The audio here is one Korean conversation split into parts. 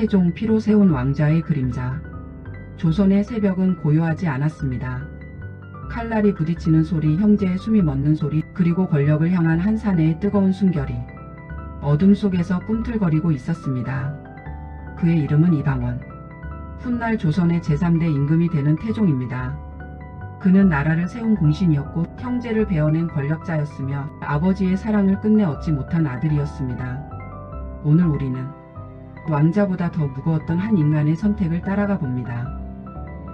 태종 피로 세운 왕자의 그림자. 조선의 새벽은 고요하지 않았습니다. 칼날이 부딪히는 소리, 형제의 숨이 멎는 소리, 그리고 권력을 향한 한 사내의 뜨거운 숨결이 어둠 속에서 꿈틀거리고 있었습니다. 그의 이름은 이방원. 훗날 조선의 제3대 임금이 되는 태종입니다. 그는 나라를 세운 공신이었고 형제를 베어낸 권력자였으며 아버지의 사랑을 끝내 얻지 못한 아들이었습니다. 오늘 우리는 왕자보다 더 무거웠던 한 인간의 선택을 따라가 봅니다.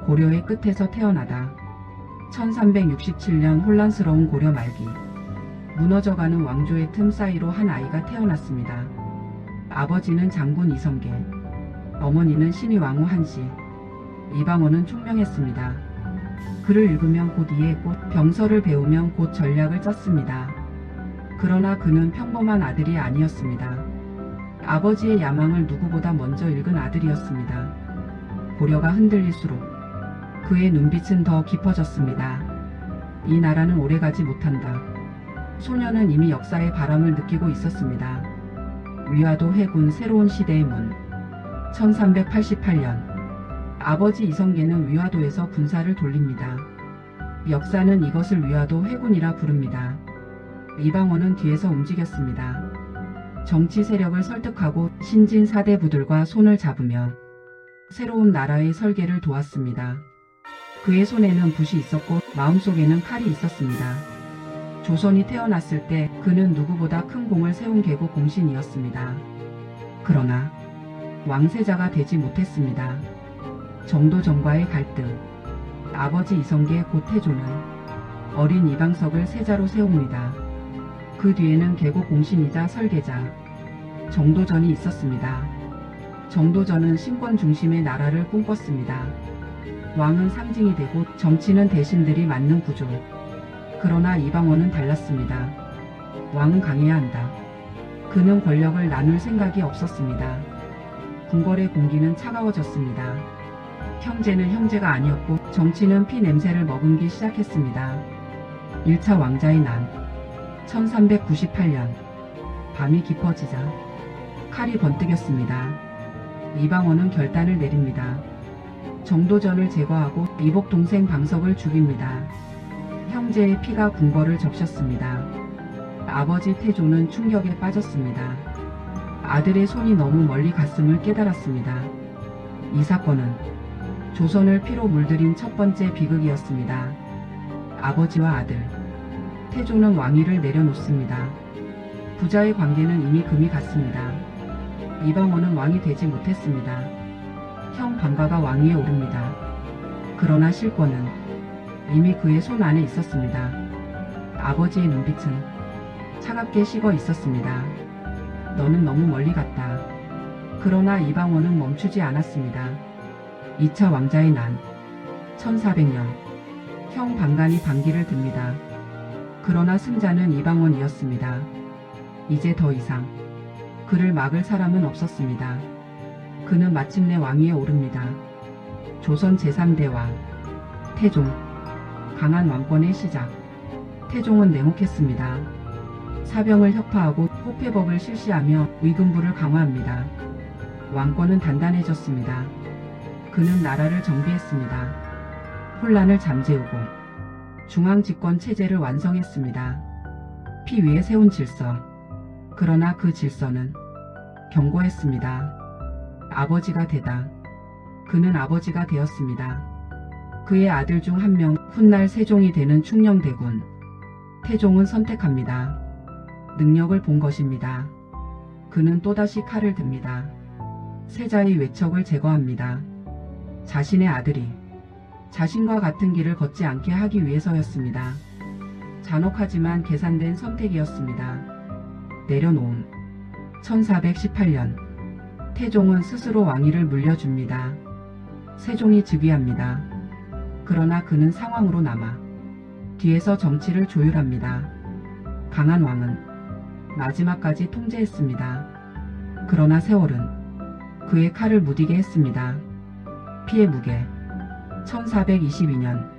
고려의 끝에서 태어나다. 1367년 혼란스러운 고려 말기, 무너져가는 왕조의 틈 사이로 한 아이가 태어났습니다. 아버지는 장군 이성계, 어머니는 신의 왕후 한씨. 이방원은 총명했습니다. 글을 읽으면 곧 이해했고 병서를 배우면 곧 전략을 짰습니다. 그러나 그는 평범한 아들이 아니었습니다. 아버지의 야망을 누구보다 먼저 읽은 아들이었습니다. 고려가 흔들릴수록 그의 눈빛은 더 깊어졌습니다. 이 나라는 오래가지 못한다. 소녀는 이미 역사의 바람을 느끼고 있었습니다. 위화도 해군 새로운 시대의 문. 1388년 아버지 이성계는 위화도에서 군사를 돌립니다. 역사는 이것을 위화도 회군이라 부릅니다. 이방원은 뒤에서 움직였습니다. 정치 세력을 설득하고 신진 사대부들과 손을 잡으며 새로운 나라의 설계를 도왔습니다. 그의 손에는 붓이 있었고 마음속에는 칼이 있었습니다. 조선이 태어났을 때 그는 누구보다 큰 공을 세운 계고 공신이었습니다. 그러나 왕세자가 되지 못했습니다. 정도전과의 갈등. 아버지 이성계 곧 태조는 어린 이방석을 세자로 세웁니다. 그 뒤에는 계고 공신이자 설계자 정도전이 있었습니다. 정도전은 신권 중심의 나라를 꿈꿨습니다. 왕은 상징이 되고 정치는 대신들이 맡는 구조. 그러나 이방원은 달랐습니다. 왕은 강해야 한다. 그는 권력을 나눌 생각이 없었습니다. 궁궐의 공기는 차가워졌습니다. 형제는 형제가 아니었고 정치는 피 냄새를 머금기 시작했습니다. 1차 왕자의 난. 1398년 밤이 깊어지자 칼이 번뜩였습니다. 이방원은 결단을 내립니다. 정도전을 제거하고 이복 동생 방석을 죽입니다. 형제의 피가 궁궐을 적셨습니다. 아버지 태조는 충격에 빠졌습니다. 아들의 손이 너무 멀리 갔음을 깨달았습니다. 이 사건은 조선을 피로 물들인 첫 번째 비극이었습니다. 아버지와 아들. 태조는 왕위를 내려놓습니다. 부자의 관계는 이미 금이 갔습니다. 이방원은 왕이 되지 못했습니다. 형 방가가 왕위에 오릅니다. 그러나 실권은 이미 그의 손 안에 있었습니다. 아버지의 눈빛은 차갑게 식어 있었습니다. 너는 너무 멀리 갔다. 그러나 이방원은 멈추지 않았습니다. 2차 왕자의 난. 1400년 형 방간이 반기를 듭니다. 그러나 승자는 이방원이었습니다. 이제 더 이상 그를 막을 사람은 없었습니다. 그는 마침내 왕위에 오릅니다. 조선 제3대 왕 태종. 강한 왕권의 시작. 태종은 냉혹했습니다. 사병을 혁파하고 호패법을 실시하며 의금부를 강화합니다. 왕권은 단단해졌습니다. 그는 나라를 정비했습니다. 혼란을 잠재우고 중앙집권 체제를 완성했습니다. 피 위에 세운 질서. 그러나 그 질서는 견고했습니다. 아버지가 되다. 그는 아버지가 되었습니다. 그의 아들 중 한 명, 훗날 세종이 되는 충녕대군. 태종은 선택합니다. 능력을 본 것입니다. 그는 또다시 칼을 듭니다. 세자의 외척을 제거합니다. 자신의 아들이 자신과 같은 길을 걷지 않게 하기 위해서였습니다. 잔혹하지만 계산된 선택이었습니다. 내려놓음. 1418년 태종은 스스로 왕위를 물려줍니다. 세종이 즉위합니다. 그러나 그는 상황으로 남아 뒤에서 정치를 조율합니다. 강한 왕은 마지막까지 통제했습니다. 그러나 세월은 그의 칼을 무디게 했습니다. 피의 무게. 1422년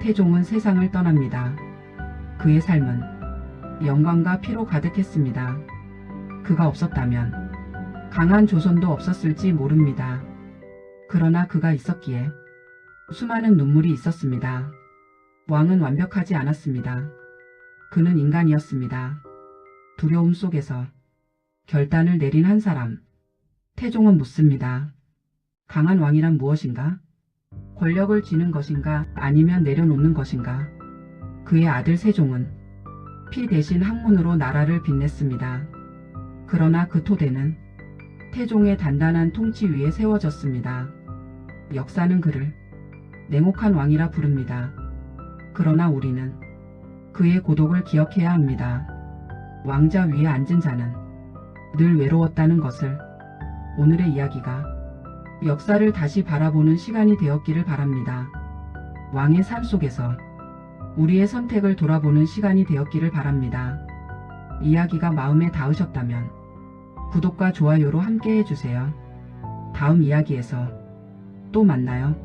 태종은 세상을 떠납니다. 그의 삶은 영광과 피로 가득했습니다. 그가 없었다면 강한 조선도 없었을지 모릅니다. 그러나 그가 있었기에 수많은 눈물이 있었습니다. 왕은 완벽하지 않았습니다. 그는 인간이었습니다. 두려움 속에서 결단을 내린 한 사람. 태종은 묻습니다. 강한 왕이란 무엇인가? 권력을 쥐는 것인가 아니면 내려놓는 것인가? 그의 아들 세종은 피 대신 학문으로 나라를 빛냈습니다. 그러나 그 토대는 태종의 단단한 통치 위에 세워졌습니다. 역사는 그를 냉혹한 왕이라 부릅니다. 그러나 우리는 그의 고독을 기억해야 합니다. 왕자 위에 앉은 자는 늘 외로웠다는 것을. 오늘의 이야기가 역사를 다시 바라보는 시간이 되었기를 바랍니다. 왕의 삶 속에서 우리의 선택을 돌아보는 시간이 되었기를 바랍니다. 이야기가 마음에 닿으셨다면 구독과 좋아요로 함께 해주세요. 다음 이야기에서 또 만나요.